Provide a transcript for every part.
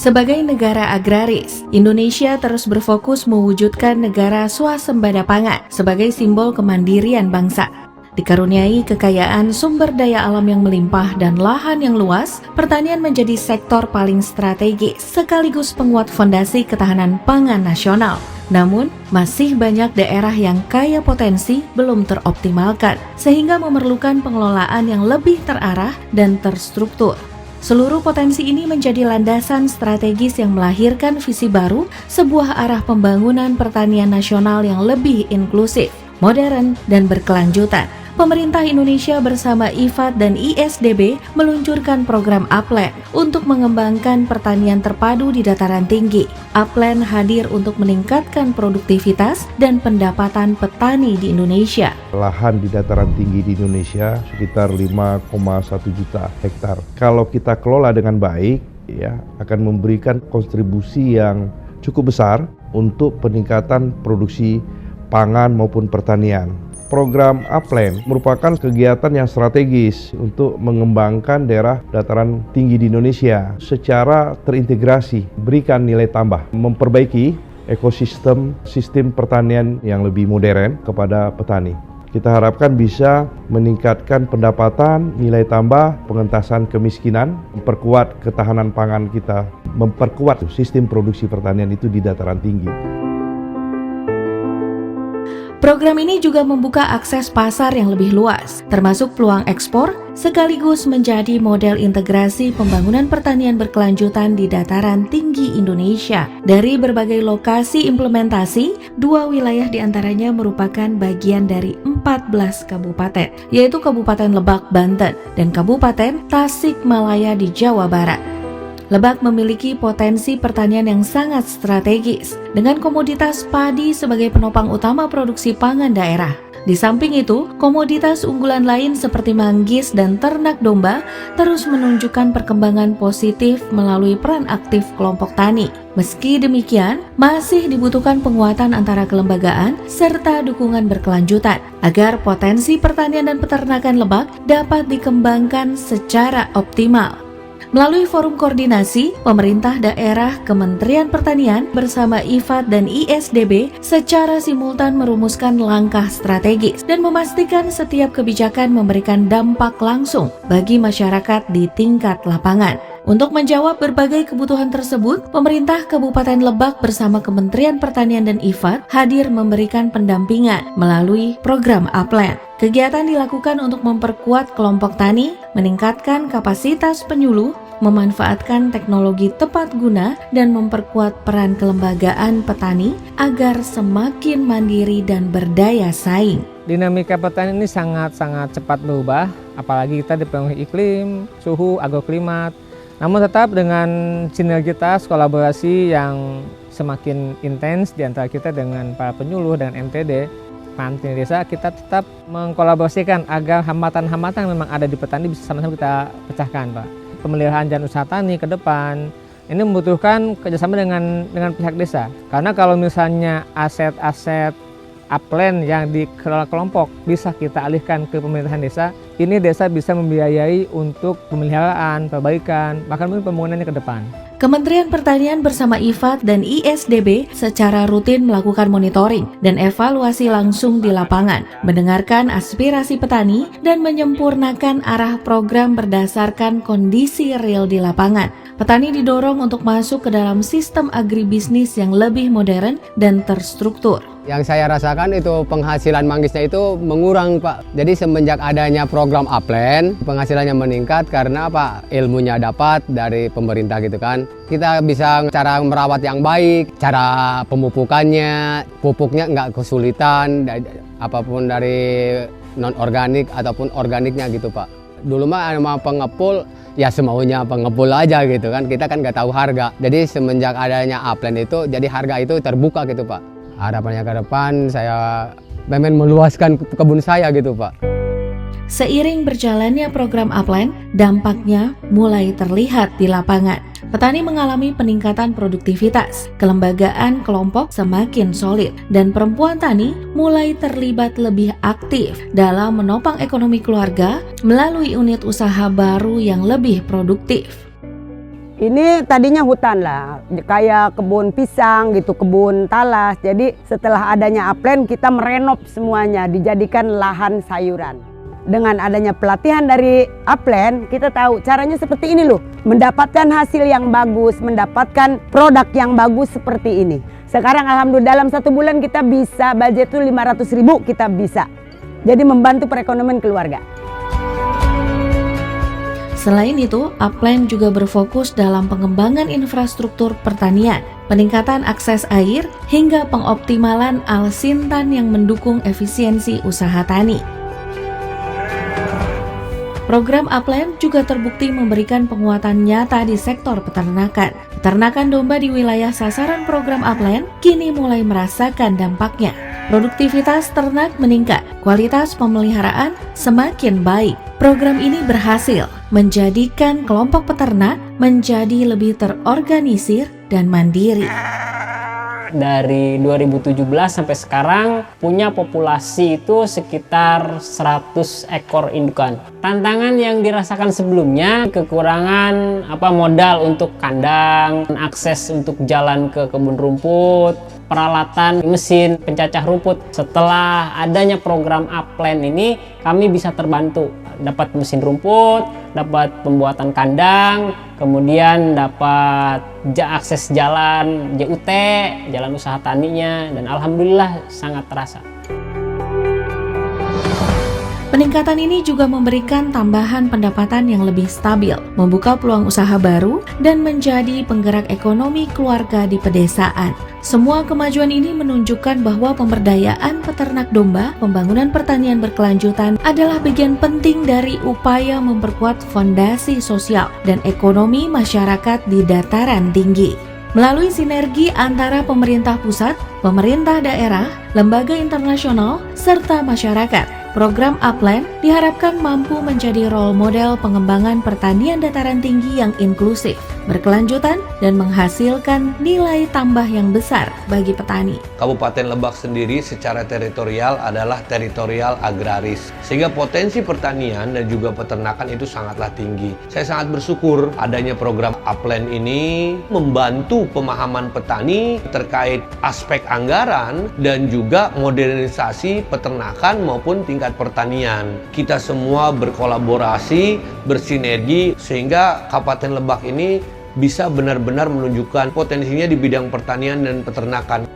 Sebagai negara agraris, Indonesia terus berfokus mewujudkan negara swasembada pangan sebagai simbol kemandirian bangsa. Dikaruniai kekayaan sumber daya alam yang melimpah dan lahan yang luas, pertanian menjadi sektor paling strategis sekaligus penguat fondasi ketahanan pangan nasional. Namun, masih banyak daerah yang kaya potensi belum teroptimalkan, sehingga memerlukan pengelolaan yang lebih terarah dan terstruktur. Seluruh potensi ini menjadi landasan strategis yang melahirkan visi baru, sebuah arah pembangunan pertanian nasional yang lebih inklusif, modern, dan berkelanjutan. Pemerintah Indonesia bersama IFAD dan ISDB meluncurkan program Upland untuk mengembangkan pertanian terpadu di dataran tinggi. Upland hadir untuk meningkatkan produktivitas dan pendapatan petani di Indonesia. Lahan di dataran tinggi di Indonesia sekitar 5,1 juta hektar. Kalau kita kelola dengan baik, ya, akan memberikan kontribusi yang cukup besar untuk peningkatan produksi pangan maupun pertanian. Program Upland merupakan kegiatan yang strategis untuk mengembangkan daerah dataran tinggi di Indonesia secara terintegrasi, berikan nilai tambah, memperbaiki sistem pertanian yang lebih modern kepada petani. Kita harapkan bisa meningkatkan pendapatan, nilai tambah, pengentasan kemiskinan, memperkuat ketahanan pangan kita, memperkuat sistem produksi pertanian itu di dataran tinggi. Program ini juga membuka akses pasar yang lebih luas, termasuk peluang ekspor, sekaligus menjadi model integrasi pembangunan pertanian berkelanjutan di dataran tinggi Indonesia. Dari berbagai lokasi implementasi, 2 wilayah diantaranya merupakan bagian dari 14 kabupaten, yaitu Kabupaten Lebak, Banten, dan Kabupaten Tasikmalaya di Jawa Barat. Lebak memiliki potensi pertanian yang sangat strategis, dengan komoditas padi sebagai penopang utama produksi pangan daerah. Di samping itu, komoditas unggulan lain seperti manggis dan ternak domba terus menunjukkan perkembangan positif melalui peran aktif kelompok tani. Meski demikian, masih dibutuhkan penguatan antara kelembagaan serta dukungan berkelanjutan agar potensi pertanian dan peternakan Lebak dapat dikembangkan secara optimal. Melalui forum koordinasi, pemerintah daerah, Kementerian Pertanian bersama IFAD dan ISDB secara simultan merumuskan langkah strategis dan memastikan setiap kebijakan memberikan dampak langsung bagi masyarakat di tingkat lapangan. Untuk menjawab berbagai kebutuhan tersebut, pemerintah Kabupaten Lebak bersama Kementerian Pertanian dan IFAD hadir memberikan pendampingan melalui program Upland. Kegiatan dilakukan untuk memperkuat kelompok tani, meningkatkan kapasitas penyuluh, memanfaatkan teknologi tepat guna, dan memperkuat peran kelembagaan petani agar semakin mandiri dan berdaya saing. Dinamika petani ini sangat cepat berubah, apalagi kita dipengaruhi iklim, suhu, agroklimat. Namun tetap dengan sinergitas kolaborasi yang semakin intens di antara kita dengan para penyuluh dan MTD, Panti Desa, kita tetap mengkolaborasikan agar hambatan-hambatan yang memang ada di petani bisa sama-sama kita pecahkan, Pak. Pemeliharaan dan usaha tani ke depan ini membutuhkan kerjasama dengan pihak desa. Karena kalau misalnya aset-aset Upland yang dikelola kelompok bisa kita alihkan ke pemerintahan desa, ini desa bisa membiayai untuk pemeliharaan, perbaikan, bahkan mungkin pembangunannya ke depan. Kementerian Pertanian bersama IFAD dan ISDB secara rutin melakukan monitoring dan evaluasi langsung di lapangan, mendengarkan aspirasi petani dan menyempurnakan arah program berdasarkan kondisi real di lapangan. Petani didorong untuk masuk ke dalam sistem agribisnis yang lebih modern dan terstruktur. Yang saya rasakan itu penghasilan manggisnya itu mengurang, Pak. Jadi semenjak adanya program Upland, penghasilannya meningkat karena apa? Ilmunya dapat dari pemerintah gitu kan. Kita bisa cara merawat yang baik, cara pemupukannya, pupuknya nggak kesulitan, apapun dari non-organik ataupun organiknya gitu, Pak. Dulu mah sama pengepul, ya semaunya pengepul aja gitu kan. Kita kan nggak tahu harga. Jadi semenjak adanya Upland itu, jadi harga itu terbuka gitu, Pak. Harapannya ke depan saya pengen meluaskan kebun saya gitu, Pak. Seiring berjalannya program Upland, dampaknya mulai terlihat di lapangan. Petani mengalami peningkatan produktivitas, kelembagaan kelompok semakin solid, dan perempuan tani mulai terlibat lebih aktif dalam menopang ekonomi keluarga melalui unit usaha baru yang lebih produktif. Ini tadinya hutan lah, kayak kebun pisang gitu, kebun talas. Jadi setelah adanya Upland kita merenov semuanya, dijadikan lahan sayuran. Dengan adanya pelatihan dari Upland, kita tahu caranya seperti ini loh. Mendapatkan hasil yang bagus, mendapatkan produk yang bagus seperti ini. Sekarang alhamdulillah dalam 1 bulan kita bisa budget tuh 500.000 kita bisa. Jadi membantu perekonomian keluarga. Selain itu, Upland juga berfokus dalam pengembangan infrastruktur pertanian, peningkatan akses air, hingga pengoptimalan alsintan yang mendukung efisiensi usaha tani. Program Upland juga terbukti memberikan penguatan nyata di sektor peternakan. Peternakan domba di wilayah sasaran program Upland kini mulai merasakan dampaknya. Produktivitas ternak meningkat, kualitas pemeliharaan semakin baik. Program ini berhasil menjadikan kelompok peternak menjadi lebih terorganisir dan mandiri. Dari 2017 sampai sekarang punya populasi itu sekitar 100 ekor indukan. Tantangan yang dirasakan sebelumnya kekurangan modal untuk kandang, akses untuk jalan ke kebun rumput, peralatan mesin pencacah rumput. Setelah adanya program Upland ini kami bisa terbantu, dapat mesin rumput, dapat pembuatan kandang, kemudian dapat akses jalan JUT, jalan usaha taninya, dan alhamdulillah sangat terasa. Peningkatan ini juga memberikan tambahan pendapatan yang lebih stabil, membuka peluang usaha baru, dan menjadi penggerak ekonomi keluarga di pedesaan. Semua kemajuan ini menunjukkan bahwa pemberdayaan peternak domba, pembangunan pertanian berkelanjutan adalah bagian penting dari upaya memperkuat fondasi sosial dan ekonomi masyarakat di dataran tinggi. Melalui sinergi antara pemerintah pusat, pemerintah daerah, lembaga internasional, serta masyarakat, program Upland diharapkan mampu menjadi role model pengembangan pertanian dataran tinggi yang inklusif, berkelanjutan, dan menghasilkan nilai tambah yang besar bagi petani. Kabupaten Lebak sendiri secara teritorial adalah teritorial agraris, sehingga potensi pertanian dan juga peternakan itu sangatlah tinggi. Saya sangat bersyukur adanya program Upland ini membantu pemahaman petani terkait aspek anggaran dan juga modernisasi peternakan maupun tingkat pertanian. Kita semua berkolaborasi, bersinergi, sehingga Kabupaten Lebak ini bisa benar-benar menunjukkan potensinya di bidang pertanian dan peternakan.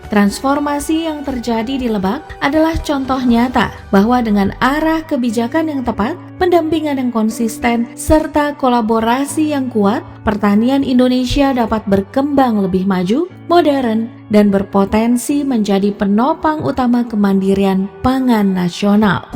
Transformasi yang terjadi di Lebak adalah contoh nyata bahwa dengan arah kebijakan yang tepat, pendampingan yang konsisten, serta kolaborasi yang kuat, pertanian Indonesia dapat berkembang lebih maju, modern, dan berpotensi menjadi penopang utama kemandirian pangan nasional.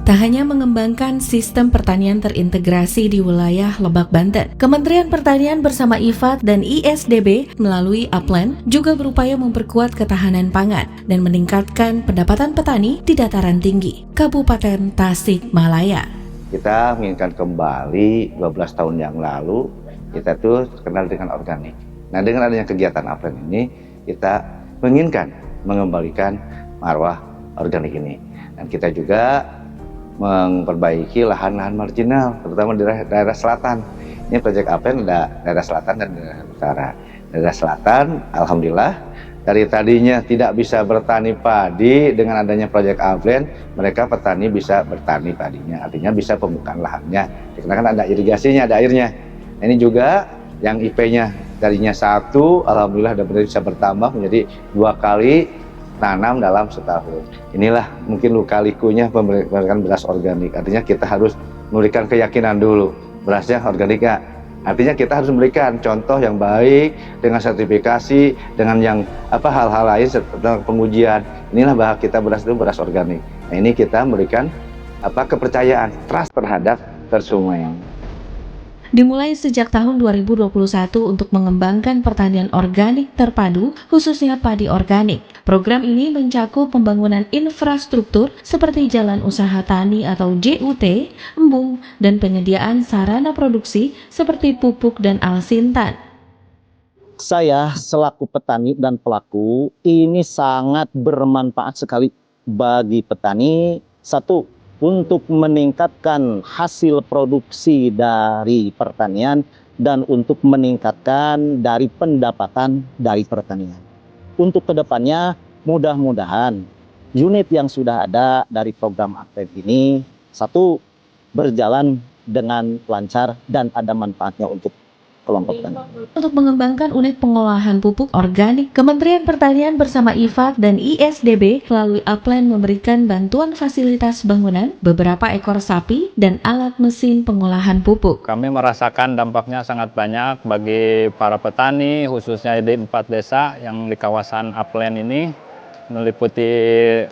Tak hanya mengembangkan sistem pertanian terintegrasi di wilayah Lebak, Banten, Kementerian Pertanian bersama IFAD dan ISDB melalui Upland juga berupaya memperkuat ketahanan pangan dan meningkatkan pendapatan petani di dataran tinggi, Kabupaten Tasikmalaya. Kita menginginkan kembali 12 tahun yang lalu, kita tuh terkenal dengan organik. Nah, dengan adanya kegiatan Upland ini, kita menginginkan mengembalikan marwah organik ini. Dan kita juga memperbaiki lahan-lahan marginal, terutama di daerah selatan. Ini proyek Upland ada daerah selatan dan daerah utara. Daerah selatan, alhamdulillah, dari tadinya tidak bisa bertani padi, dengan adanya proyek Upland, mereka petani bisa bertani padinya, artinya bisa pembukaan lahannya. Karena kan ada irigasinya, ada airnya. Ini juga yang IP-nya tadinya 1, alhamdulillah bisa bertambah menjadi 2 kali tanam dalam setahun. Inilah mungkin luka-likunya pemberian beras organik. Artinya kita harus memberikan keyakinan dulu berasnya organik ya. Artinya kita harus memberikan contoh yang baik dengan sertifikasi, dengan yang hal-hal lain tentang pengujian. Inilah bahwa kita beras itu beras organik. Nah, ini kita memberikan kepercayaan, trust terhadap konsumen. Dimulai sejak tahun 2021 untuk mengembangkan pertanian organik terpadu, khususnya padi organik. Program ini mencakup pembangunan infrastruktur seperti jalan usaha tani atau JUT, embung, dan penyediaan sarana produksi seperti pupuk dan alsintan. Saya selaku petani dan pelaku ini sangat bermanfaat sekali bagi petani. Satu, untuk meningkatkan hasil produksi dari pertanian, dan untuk meningkatkan dari pendapatan dari pertanian. Untuk kedepannya, mudah-mudahan unit yang sudah ada dari program Aplen ini, satu, berjalan dengan lancar dan ada manfaatnya untuk kelompok tani. Untuk mengembangkan unit pengolahan pupuk organik, Kementerian Pertanian bersama IFAK dan ISDB melalui Aplen memberikan bantuan fasilitas bangunan, beberapa ekor sapi, dan alat mesin pengolahan pupuk. Kami merasakan dampaknya sangat banyak bagi para petani, khususnya di 4 desa yang di kawasan Aplen ini, meliputi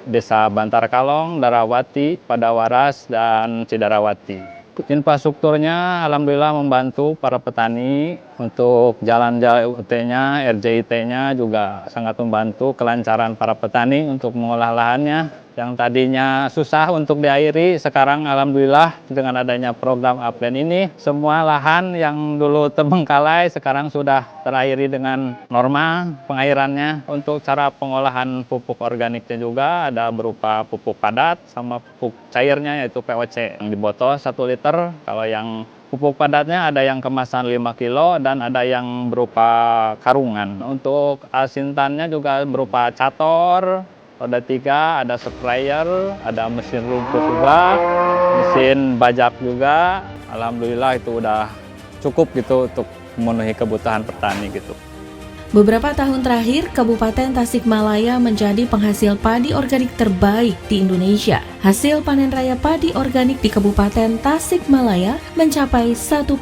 Desa Bantar Kalong, Darawati, Padawaras, dan Cidarawati. Infrastrukturnya alhamdulillah membantu para petani untuk jalan JUT-nya, RJIT-nya juga sangat membantu kelancaran para petani untuk mengolah lahannya. Yang tadinya susah untuk diairi, sekarang alhamdulillah dengan adanya program Aplen ini, semua lahan yang dulu terbengkalai sekarang sudah terairi dengan normal pengairannya. Untuk cara pengolahan pupuk organiknya juga ada berupa pupuk padat sama pupuk cairnya yaitu POC yang di botol 1 liter. Kalau yang pupuk padatnya ada yang kemasan 5 kilo dan ada yang berupa karungan. Untuk asintannya juga berupa cator, roda 3, ada sprayer, ada mesin rumput juga, mesin bajak juga. Alhamdulillah itu udah cukup gitu untuk memenuhi kebutuhan petani gitu. Beberapa tahun terakhir, Kabupaten Tasikmalaya menjadi penghasil padi organik terbaik di Indonesia. Hasil panen raya padi organik di Kabupaten Tasikmalaya mencapai 1,8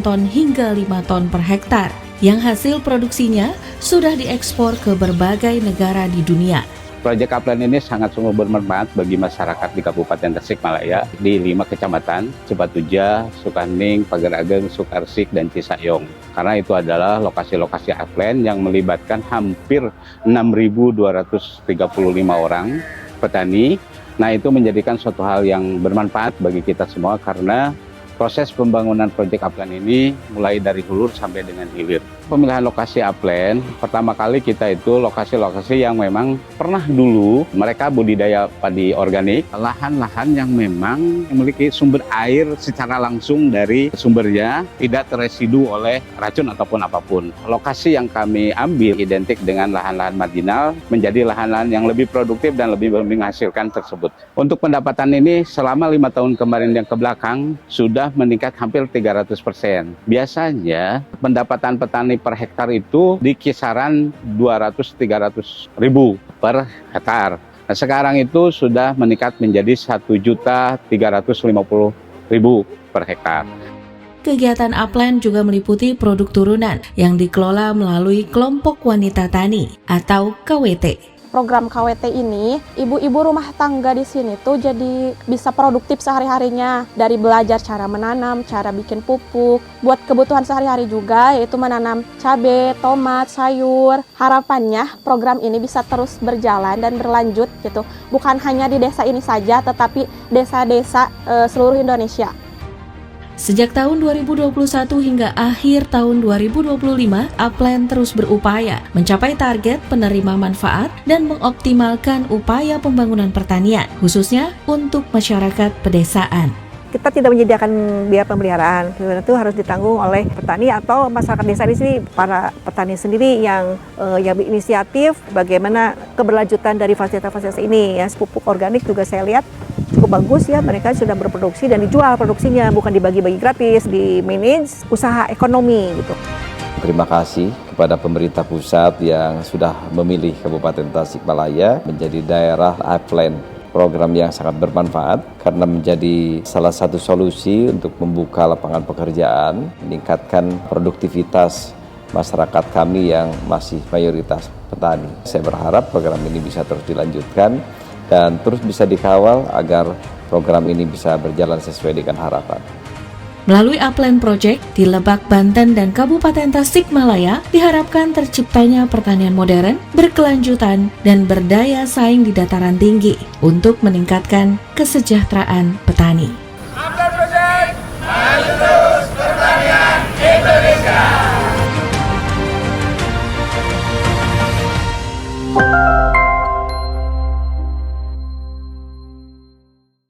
ton hingga 5 ton per hektar, yang hasil produksinya sudah diekspor ke berbagai negara di dunia. Proyek Aplen ini sangat sungguh bermanfaat bagi masyarakat di Kabupaten Tasikmalaya di 5 kecamatan, Cipatuja, Sukaning, Pagar Ageng, Sukarsik, dan Cisayong. Karena itu adalah lokasi-lokasi Aplen yang melibatkan hampir 6.235 orang petani. Nah, itu menjadikan suatu hal yang bermanfaat bagi kita semua karena proses pembangunan proyek Aplen ini mulai dari hulu sampai dengan hilir. Pemilihan lokasi Aplen, pertama kali kita itu lokasi-lokasi yang memang pernah dulu mereka budidaya padi organik, lahan-lahan yang memang memiliki sumber air secara langsung dari sumbernya, tidak terresidu oleh racun ataupun apapun. Lokasi yang kami ambil identik dengan lahan-lahan marginal, menjadi lahan-lahan yang lebih produktif dan lebih menghasilkan tersebut. Untuk pendapatan ini selama 5 tahun kemarin yang kebelakang sudah meningkat hampir 300%. Biasanya pendapatan petani per hektar itu di kisaran 200-300 ribu per hektar. Nah, sekarang itu sudah meningkat menjadi 1.350.000 per hektar. Kegiatan Aplen juga meliputi produk turunan yang dikelola melalui kelompok wanita tani atau KWT. Program KWT ini, ibu-ibu rumah tangga di sini tuh jadi bisa produktif sehari-harinya. Dari belajar cara menanam, cara bikin pupuk, buat kebutuhan sehari-hari juga, yaitu menanam cabai, tomat, sayur. Harapannya program ini bisa terus berjalan dan berlanjut gitu. Bukan hanya di desa ini saja, tetapi desa-desa seluruh Indonesia. Sejak tahun 2021 hingga akhir tahun 2025, Aplen terus berupaya mencapai target penerima manfaat dan mengoptimalkan upaya pembangunan pertanian, khususnya untuk masyarakat pedesaan. Kita tidak menyediakan biaya pemeliharaan, itu harus ditanggung oleh petani atau masyarakat desa di sini, para petani sendiri yang berinisiatif bagaimana keberlanjutan dari fasilitas-fasilitas ini. Ya, pupuk organik juga saya lihat cukup bagus ya, mereka sudah berproduksi dan dijual produksinya, bukan dibagi-bagi gratis, di manage usaha ekonomi gitu. Terima kasih kepada pemerintah pusat yang sudah memilih Kabupaten Tasikmalaya menjadi daerah Aplen. Program yang sangat bermanfaat karena menjadi salah satu solusi untuk membuka lapangan pekerjaan, meningkatkan produktivitas masyarakat kami yang masih mayoritas petani. Saya berharap program ini bisa terus dilanjutkan dan terus bisa dikawal agar program ini bisa berjalan sesuai dengan harapan. Melalui Aplen Project di Lebak, Banten, dan Kabupaten Tasikmalaya, diharapkan terciptanya pertanian modern, berkelanjutan, dan berdaya saing di dataran tinggi untuk meningkatkan kesejahteraan petani.